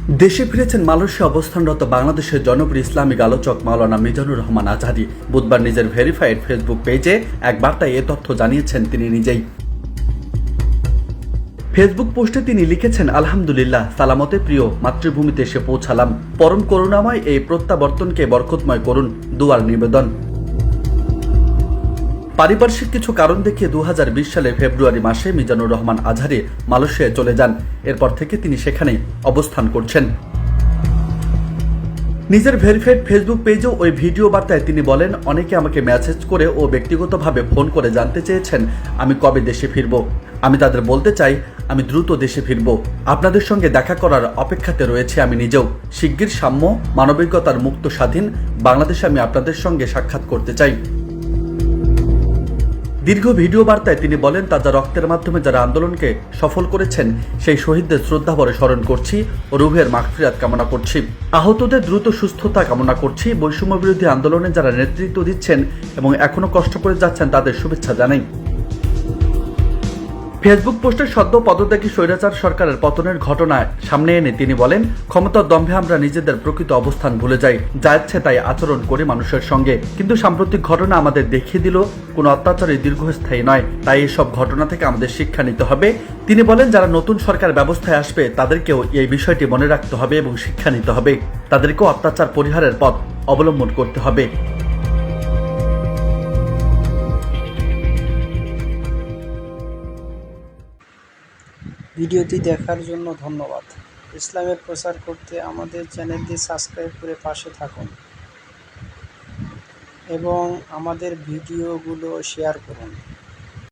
দেশে ফিরেছেন মালয়েশিয়া অবস্থানরত বাংলাদেশের জনপ্রিয় ইসলামিক আলোচক মাওলানা মিজানুর রহমান আজহারী। বুধবার নিজের ভেরিফাইড ফেসবুক পেজে এক বার্তায় এ তথ্য জানিয়েছেন তিনি নিজেই। ফেসবুক পোস্টে তিনি লিখেছেন, আলহামদুলিল্লাহ, সালামতে প্রিয় মাতৃভূমিতে এসে পৌঁছালাম। পরম করুণাময় এই প্রত্যাবর্তনকে বরকতময় করুন, দুয়ার নিবেদন। পারিপার্শ্বিক কিছু কারণ দেখিয়ে 2020 সালের ফেব্রুয়ারি মাসে মিজানুর রহমান আজহারী মালয়েশিয়ায় চলে যান। এরপর থেকে তিনি সেখানেই অবস্থান করছেন। নিজের ভেরিফাইড ফেসবুক পেজেও ওই ভিডিও বার্তায় তিনি বলেন, অনেকে আমাকে মেসেজ করে ও ব্যক্তিগতভাবে ফোন করে জানতে চেয়েছেন আমি কবে দেশে ফিরব। আমি তাদের বলতে চাই আমি দ্রুত দেশে ফিরব। আপনাদের সঙ্গে দেখা করার অপেক্ষাতে রয়েছে আমি নিজেও। শিগগির সাম্য, মানবিকতার মুক্ত স্বাধীন বাংলাদেশে আমি আপনাদের সঙ্গে সাক্ষাৎ করতে চাই। দীর্ঘ ভিডিও বার্তায় তিনি বলেন, তাজা রক্তের মাধ্যমে যারা আন্দোলনকে সফল করেছেন সেই শহীদদের শ্রদ্ধাভরে স্মরণ করছি ও রুহের মাগফিরাত কামনা করছি। আহতদের দ্রুত সুস্থতা কামনা করছি। বৈষম্য বিরোধী আন্দোলনে যারা নেতৃত্ব দিচ্ছেন এবং এখনো কষ্ট করে যাচ্ছেন তাদের শুভেচ্ছা জানাই। ফেসবুক পোস্টে সদ্য পদত্যাগী স্বৈরাচার সরকারের পতনের ঘটনায় সামনে এনে তিনি বলেন, ক্ষমতার দম্ভে আমরা নিজেদের প্রকৃত অবস্থান ভুলে যাই, যা ইচ্ছে তাই আচরণ করি মানুষের সঙ্গে। কিন্তু সাম্প্রতিক ঘটনা আমাদের দেখিয়ে দিল কোনো অত্যাচারই দীর্ঘস্থায়ী নয়। তাই এসব ঘটনা থেকে আমাদের শিক্ষা নিতে হবে। তিনি বলেন, যারা নতুন সরকার ব্যবস্থায় আসবে তাদেরকেও এই বিষয়টি মনে রাখতে হবে এবং শিক্ষা নিতে হবে। তাদেরকেও অত্যাচার পরিহারের পথ অবলম্বন করতে হবে। ভিডিওটি দেখার জন্য ধন্যবাদ। ইসলামের প্রচার করতে আমাদের চ্যানেলটি সাবস্ক্রাইব করে পাশে থাকুন এবং আমাদের ভিডিওগুলো শেয়ার করুন।